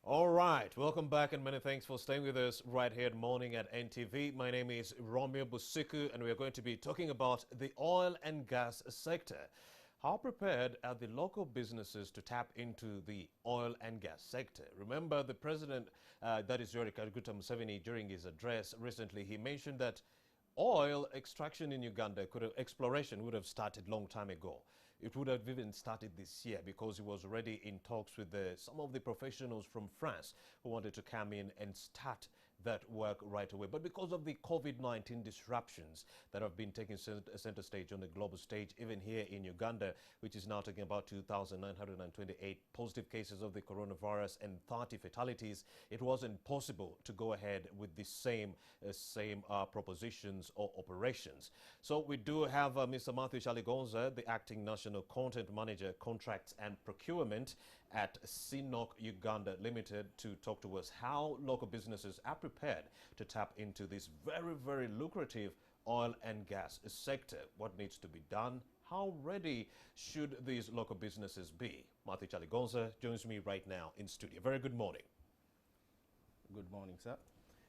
All right, welcome back and many thanks for staying with us right here at Morning at NTV. My name is Romeo Busiku and we are going to be talking about the oil and gas sector. How prepared are the local businesses to tap into the oil and gas sector? Remember the president, that is Yoweri Kaguta Museveni, during his address recently, he mentioned that oil extraction in Uganda, exploration would have started long time ago. It would have even started this year because he was already in talks with some of the professionals from France who wanted to come in and start that work right away. But because of the COVID-19 disruptions that have been taking center stage on the global stage, even here in Uganda, which is now talking about 2,928 positive cases of the coronavirus and 30 fatalities, it wasn't possible to go ahead with the same propositions or operations. So we do have Mr. Matthew Chaligonza, the acting national content manager, contracts and procurement at CNOOC Uganda Limited, to talk to us how local businesses are prepared to tap into this very, very lucrative oil and gas sector. What needs to be done? How ready should these local businesses be? Matthew Chaligonza joins me right now in studio. Very good morning. Good morning, sir.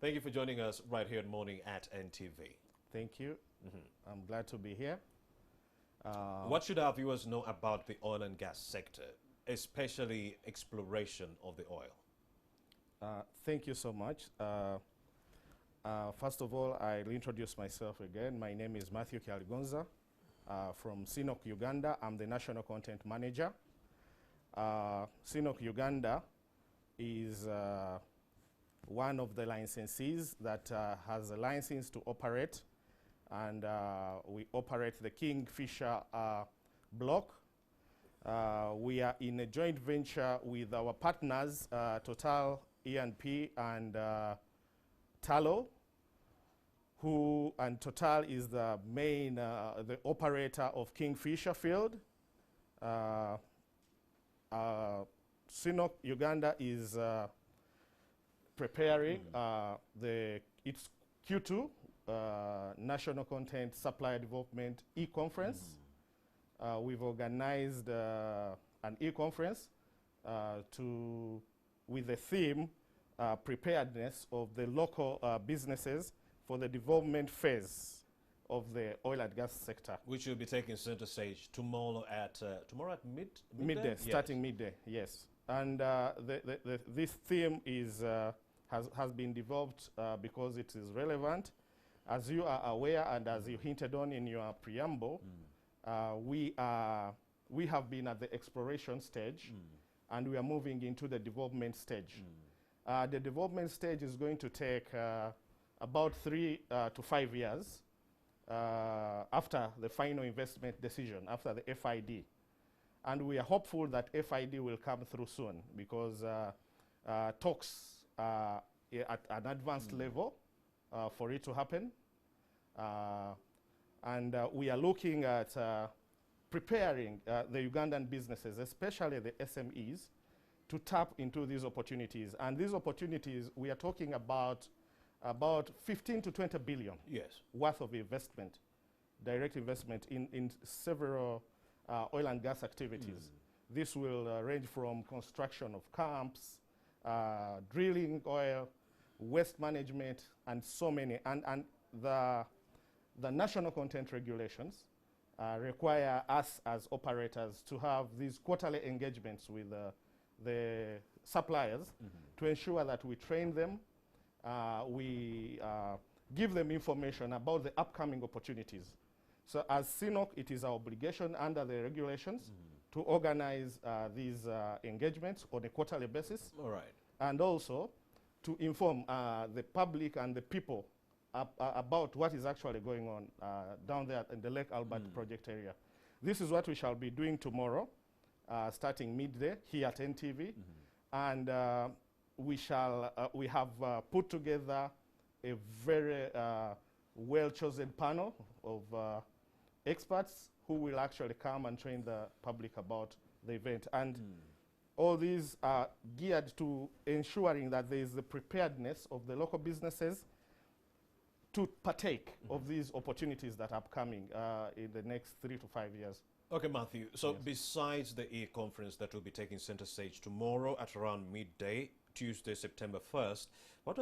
Thank you for joining us right here at Morning at NTV. Thank you. I'm glad to be here. What should our viewers know about the oil and gas sector, especially exploration of the oil? Thank you so much. First of all, I'll introduce myself again. My name is Matthew Chaligonza from CNOOC Uganda. I'm the National Content Manager. CNOOC Uganda is one of the licensees that has a license to operate, and we operate the Kingfisher block. We are in a joint venture with our partners, Total, E&P, and Tallow, and Total is the main, the operator of Kingfisher field. CNOOC Uganda is preparing its Q2 National Content Supplier Development E-conference. We've organized an E-conference with the theme preparedness of the local businesses for the development phase of the oil and gas sector, Which will be taking center stage tomorrow at midday? Yes. Starting midday, yes. And this theme is has been developed because it is relevant. As you are aware, and as you hinted on in your preamble, we have been at the exploration stage, and we are moving into the development stage. The development stage is going to take about 3 to 5 years after the final investment decision, after the FID. And we are hopeful that FID will come through soon because talks are at an advanced level for it to happen. And we are looking at preparing the Ugandan businesses, especially the SMEs, to tap into these opportunities. And these opportunities, we are talking about 15 to 20 billion worth of investment, direct investment in several oil and gas activities. This will range from construction of camps, drilling oil, waste management, and so many. And the national content regulations require us as operators to have these quarterly engagements with the suppliers to ensure that we train them, we give them information about the upcoming opportunities. So as CNOOC, it is our obligation under the regulations to organize these engagements on a quarterly basis. All right. And also to inform the public and the people about what is actually going on down there in the Lake Albert project area. This is what we shall be doing tomorrow, starting midday here at NTV. And we have put together a very well-chosen panel of experts who will actually come and train the public about the event. And all these are geared to ensuring that there is the preparedness of the local businesses to partake of these opportunities that are upcoming in the next 3 to 5 years. Okay, Matthew. So besides the E-conference that will be taking center stage tomorrow at around midday, Tuesday, September 1st. What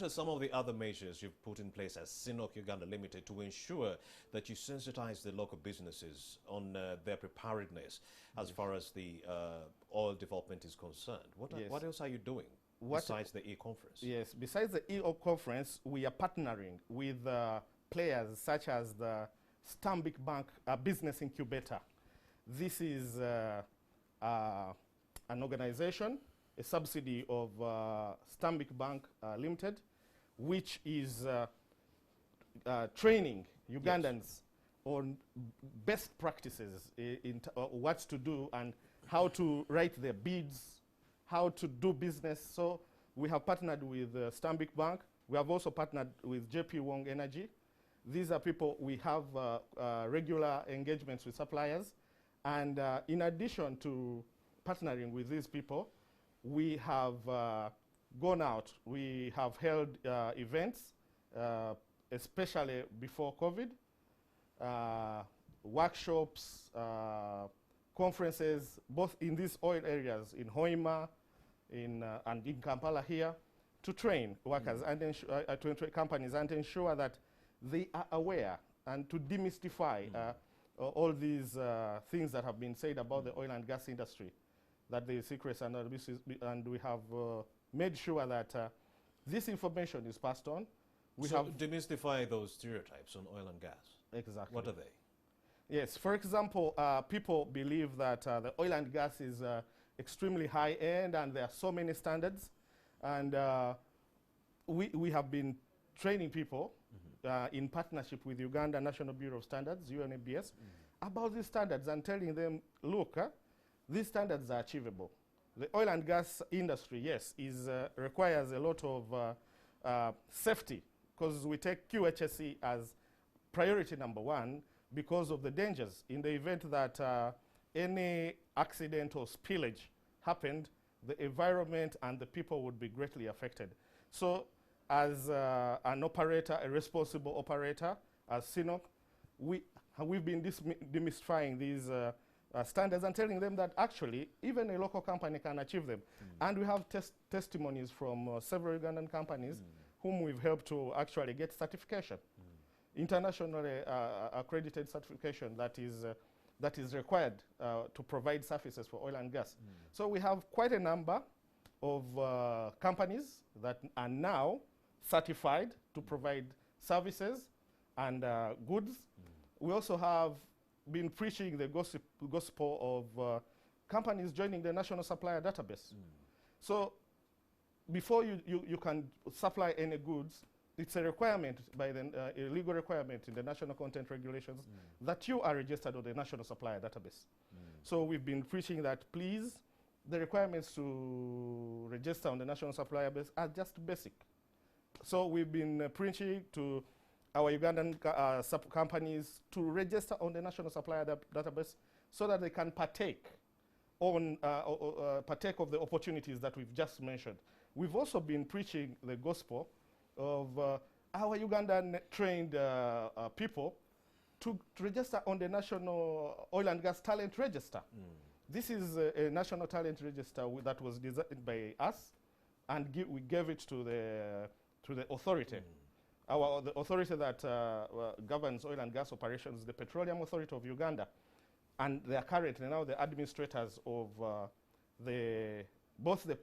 are some of the other measures you've put in place as CNOOC Uganda Limited to ensure that you sensitize the local businesses on their preparedness as far as the oil development is concerned? What else are you doing besides the e-conference? Yes, besides the e-conference, we are partnering with players such as the Stanbic Bank Business Incubator. This is an organization, a subsidy of Stanbic Bank Limited, which is training Ugandans on best practices in what to do and how to write their bids, how to do business. So we have partnered with Stanbic Bank. We have also partnered with JP Wong Energy. These are people we have regular engagements with suppliers. And in addition to partnering with these people, we have gone out. We have held events, especially before COVID, workshops, conferences, both in these oil areas, in Hoima and in Kampala here, to train workers and to train companies and ensure that they are aware and to demystify all these things that have been said about the oil and gas industry, that the secrets and abuses, and we have made sure that this information is passed on. We so have demystify those stereotypes on oil and gas. Exactly. What are they? Yes, for example, people believe that the oil and gas is extremely high end and there are so many standards. And we have been training people in partnership with Uganda National Bureau of Standards, UNABS, about these standards and telling them, look, these standards are achievable. The oil and gas industry, yes, requires a lot of safety, because we take QHSE as priority number one because of the dangers. In the event that any accident or spillage happened, the environment and the people would be greatly affected. So as an operator, a responsible operator, as CNOOC, we've been demystifying these standards and telling them that actually even a local company can achieve them. And we have testimonies from several Ugandan companies whom we've helped to actually get certification, internationally accredited certification that is required to provide services for oil and gas. So we have quite a number of companies that are now certified to provide services and goods. We also have been preaching the gospel of companies joining the National Supplier Database. So before you can supply any goods, it's a requirement by the a legal requirement in the national content regulations that you are registered on the National Supplier Database. So we've been preaching that, please, the requirements to register on the National Supplier Base are just basic. So we've been preaching to our Ugandan companies to register on the National Supplier Database so that they can partake of the opportunities that we've just mentioned. We've also been preaching the gospel of our Ugandan trained people to register on the National Oil and Gas Talent Register. This is a national talent register that was designed by us, and we gave it to the authority. The authority that governs oil and gas operations, the Petroleum Authority of Uganda, and they are currently now the administrators of both the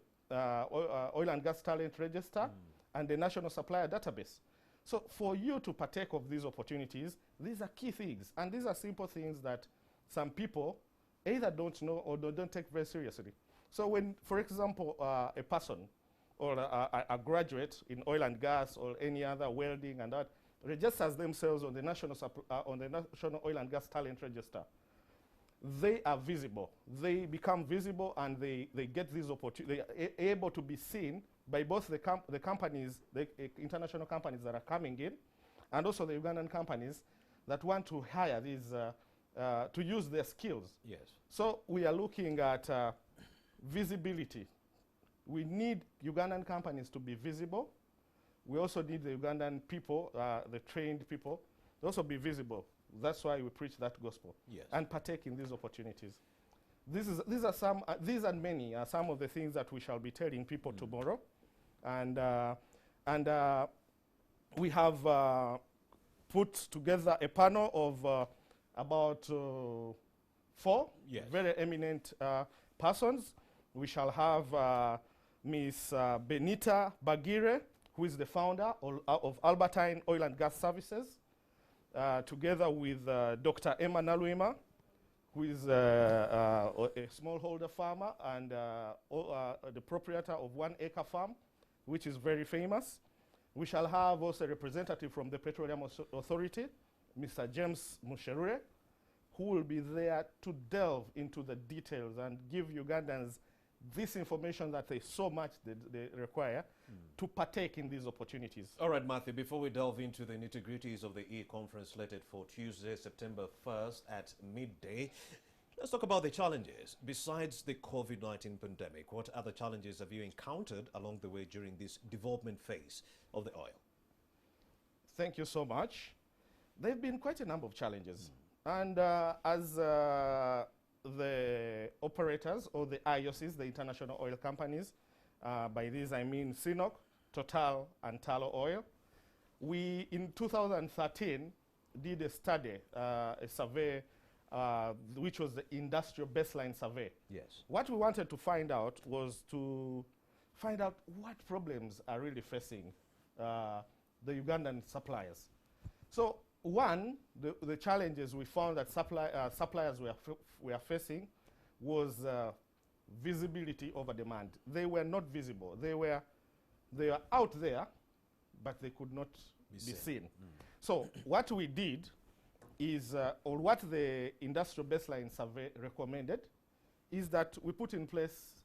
Oil and Gas Talent Register and the National Supplier Database. So for you to partake of these opportunities, these are key things, and these are simple things that some people either don't know or don't take very seriously. So when, for example, a person or a graduate in oil and gas or any other welding and that registers themselves on the National Oil and Gas Talent Register, they are visible. They become visible and they get these opportunities. They are able to be seen by both the companies, the international companies that are coming in, and also the Ugandan companies that want to hire these, to use their skills. Yes. So we are looking at visibility. We need Ugandan companies to be visible. We also need the Ugandan people, the trained people, to also be visible. That's why we preach that gospel. Yes. And partake in these opportunities. These and many are some of the things that we shall be telling people tomorrow, and we have put together a panel of about 4 very eminent persons. We shall have Ms. Benita Bagire, who is the founder of Albertine Oil and Gas Services, together with Dr. Emma Naluima, who is a smallholder farmer and the proprietor of 1 Acre Farm, which is very famous. We shall have also a representative from the Petroleum Authority, Mr. James Musherure, who will be there to delve into the details and give Ugandans this information that they so much they require to partake in these opportunities. All right, Matthew, before we delve into the nitty-gritties of the e-conference slated for Tuesday, September 1st at midday, let's talk about the challenges. Besides the COVID-19 pandemic, what other challenges have you encountered along the way during this development phase of the oil? Thank you so much. There have been quite a number of challenges. And as the operators or the IOCs, the international oil companies, by this I mean CNOOC, Total, and Tullow Oil, we in 2013 did a study, a survey, which was the industrial baseline survey. Yes. What we wanted to find out was to find out what problems are really facing the Ugandan suppliers. So one, the challenges we found that suppliers were facing was visibility over demand. They were not visible. They were out there, but they could not be seen. So what we did is, or what the industrial baseline survey recommended, is that we put in place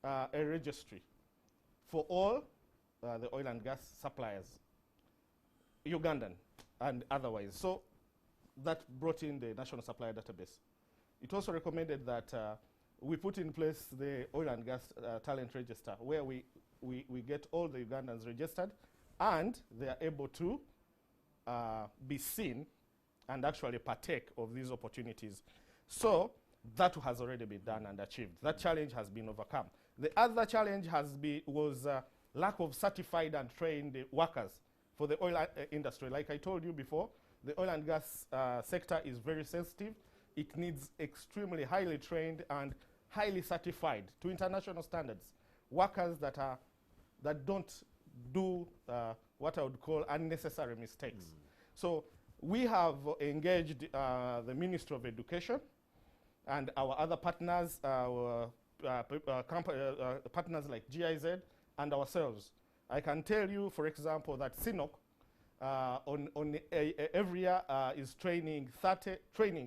a registry for all the oil and gas suppliers, Ugandan and otherwise. So that brought in the National Supplier Database. It also recommended that we put in place the oil and gas talent register, where we get all the Ugandans registered, and they are able to be seen and actually partake of these opportunities. So that has already been done and achieved. That challenge has been overcome. The other challenge was lack of certified and trained workers for the oil industry. Like I told you before, the oil and gas sector is very sensitive. It needs extremely highly trained and highly certified to international standards workers that don't do what I would call unnecessary mistakes. So we have engaged the Ministry of Education and our other partners, partners like GIZ and ourselves. I can tell you, for example, that CNOOC every year is training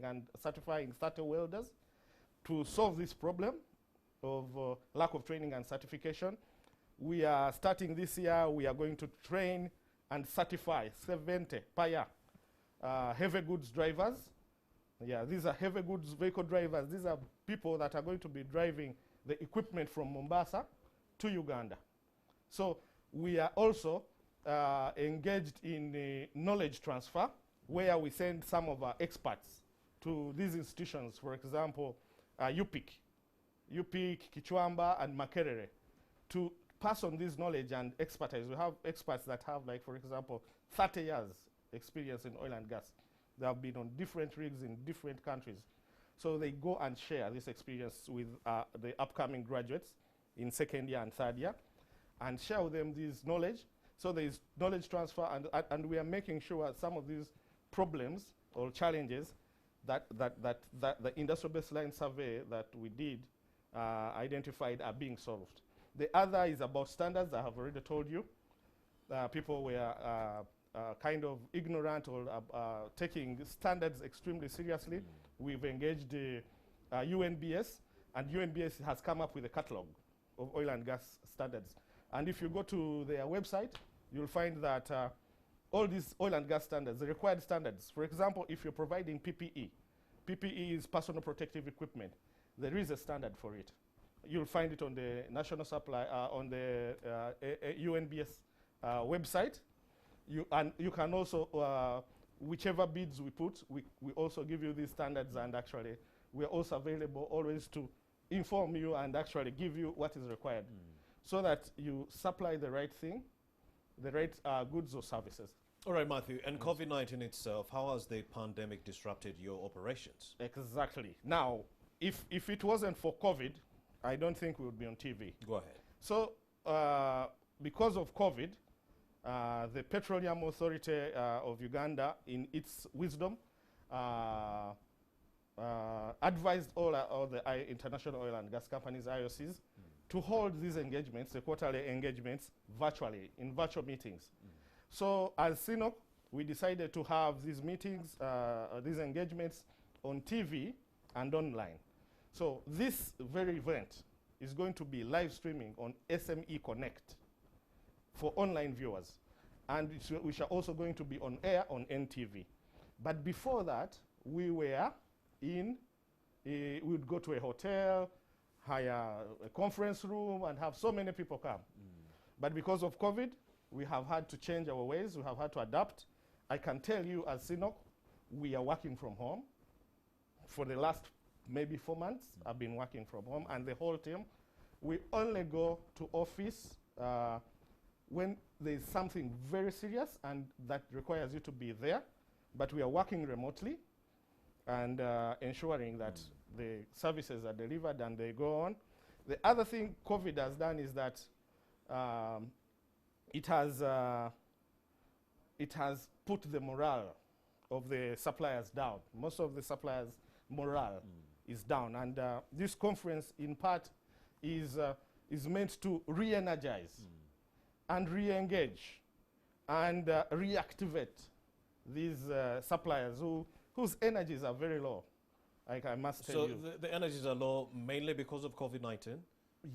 and certifying 30 welders to solve this problem of lack of training and certification. We are starting this year, we are going to train and certify 70 per year heavy goods drivers. Yeah, these are heavy goods vehicle drivers. These are people that are going to be driving the equipment from Mombasa to Uganda. So we are also engaged in knowledge transfer, where we send some of our experts to these institutions, for example, UPIC, Kichwamba, and Makerere, to pass on this knowledge and expertise. We have experts that have, like, for example, 30 years experience in oil and gas. They have been on different rigs in different countries. So they go and share this experience with the upcoming graduates in second year and third year, and share with them this knowledge. So there is knowledge transfer, and we are making sure some of these problems or challenges that the industrial baseline survey that we did identified are being solved. The other is about standards. I have already told you. People were kind of ignorant or taking standards extremely seriously. We've engaged UNBS, and UNBS has come up with a catalog of oil and gas standards. And if you go to their website, you'll find that all these oil and gas standards, the required standards, for example, if you're providing PPE, PPE is personal protective equipment, there is a standard for it. You'll find it on the National Supply, on the UNBS website. And you can also, whichever bids we put, we also give you these standards, and actually we are also available always to inform you and actually give you what is required so that you supply the right thing, the right goods or services. All right, Matthew, and COVID-19 itself, how has the pandemic disrupted your operations? Exactly. Now, if it wasn't for COVID, I don't think we would be on TV. Go ahead. So, because of COVID, the Petroleum Authority of Uganda, in its wisdom, advised all the international oil and gas companies, IOCs, to hold these engagements, the quarterly engagements, virtually, in virtual meetings. So as CNOOC, we decided to have these meetings, these engagements on TV and online. So this very event is going to be live streaming on SME Connect for online viewers. And we are also going to be on air on NTV. But before that, we were in, we would go to a hotel, hire a conference room, and have so many people come. But because of COVID, we have had to change our ways. We have had to adapt. I can tell you as CNOOC, we are working from home. For the last maybe 4 months, I've been working from home, and the whole team. We only go to office when there's something very serious and that requires you to be there. But we are working remotely and ensuring that the services are delivered and they go on. The other thing COVID has done is that it has put the morale of the suppliers down. Most of the suppliers' morale is down, and this conference, in part, is meant to re-energize and re-engage and reactivate these suppliers whose energies are very low. Like I must tell you. So the energies are low mainly because of COVID-19?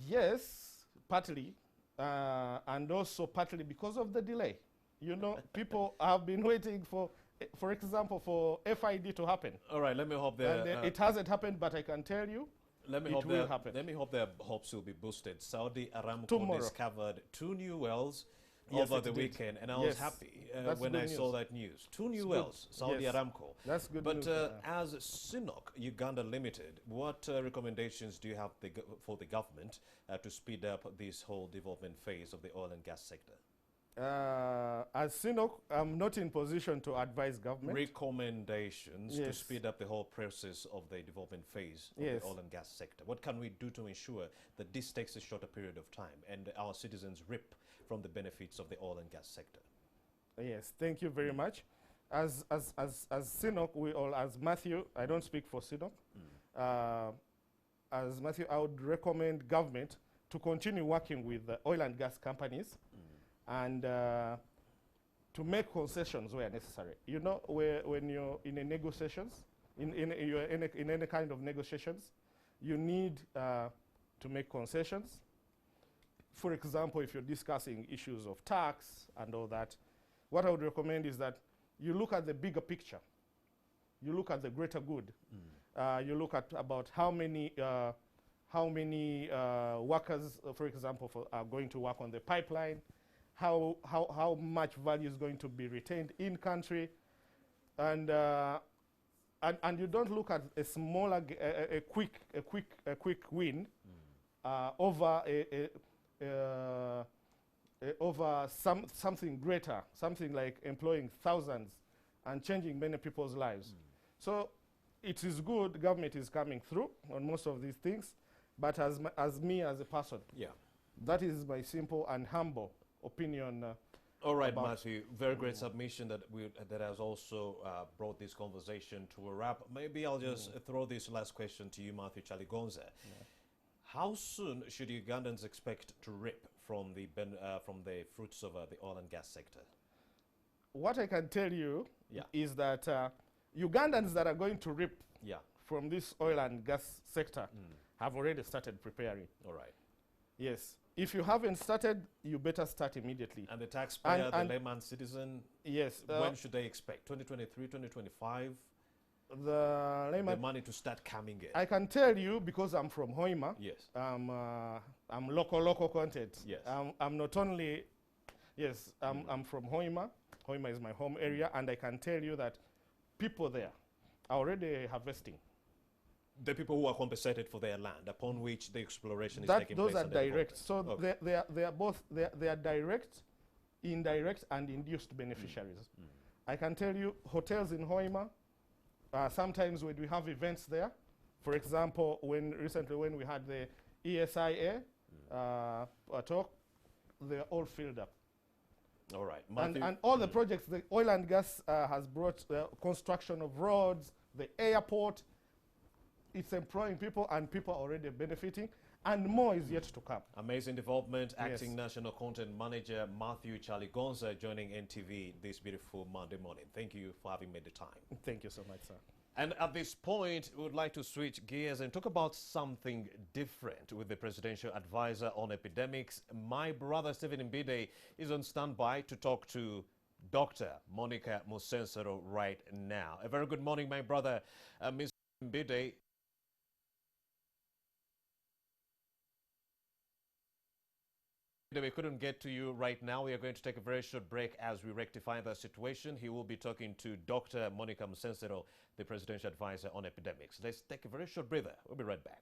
Yes, partly. And also partly because of the delay. You know, people have been waiting for example, for FID to happen. All right, let me hope that it hasn't happened, but I can tell you it will happen. Let me hope their hopes will be boosted. Saudi Aramco Tomorrow. discovered 2 new wells Yes, over the did. weekend, and I was happy when I saw that news. 2 new wells, Saudi Aramco. That's good But news. as CNOOC Uganda Limited, what recommendations do you have for the government to speed up this whole development phase of the oil and gas sector? As CNOOC, I'm not in position to advise government. Recommendations to speed up the whole process of the development phase of the oil and gas sector. What can we do to ensure that this takes a shorter period of time and our citizens reap from the benefits of the oil and gas sector? Yes, thank you very much. As CNOOC, as Matthew, I don't speak for CNOOC. As Matthew, I would recommend government to continue working with the oil and gas companies and to make concessions where necessary. You know, when you're in a negotiations, in any kind of negotiations, you need to make concessions. For example, if you're discussing issues of tax and all that, what I would recommend is that you look at the bigger picture. You look at the greater good. You look at about how many workers, for example, are going to work on the pipeline, how much value is going to be retained in country, and you don't look at a smaller, a quick win over over something greater, something like employing thousands and changing many people's lives. So it is good government is coming through on most of these things, but as me as a person, that is my simple and humble opinion. All right, Matthew, very great submission that has also brought this conversation to a wrap. Maybe I'll just throw this last question to you, Matthew Chaligonza. How soon should Ugandans expect to reap from the fruits of the oil and gas sector? What I can tell you is that Ugandans that are going to reap from this oil and gas sector have already started preparing. All right. Yes. If you haven't started, you better start immediately. And the taxpayer, the layman citizen, yes, when should they expect? 2023, 2025? The money to start coming in. I can tell you because I'm from Hoima. Yes. I'm local content. Yes. I'm not only, yes, I'm from Hoima. Hoima is my home area, and I can tell you that people there are already harvesting. the people who are compensated for their land upon which the exploration is That taking those place. are and the direct. development. So Okay. they are both they are direct, indirect, and induced beneficiaries. I can tell you, hotels in Hoima. Sometimes when we have events there, for example, recently when we had the ESIA talk, they're all filled up. All right. And, Matthew? and all the projects, the oil and gas has brought construction of roads, the airport. It's employing people, and people are already benefiting, and more is yet to come. Amazing development. Yes. Acting National Content Manager Matthew Charlie Gonza joining NTV this beautiful Monday morning. Thank you for having made the time. Thank you so much, sir. And at this point, we would like to switch gears and talk about something different with the Presidential Advisor on Epidemics. My brother Stephen Mbide is on standby to talk to Dr. Monica Musensero right now. A very good morning, my brother. Ms. Mbide. We couldn't get to you right now. We are going to take a very short break as we rectify the situation. He will be talking to Dr. Monica Musensero, the Presidential Advisor on Epidemics. Let's take a very short breather. We'll be right back.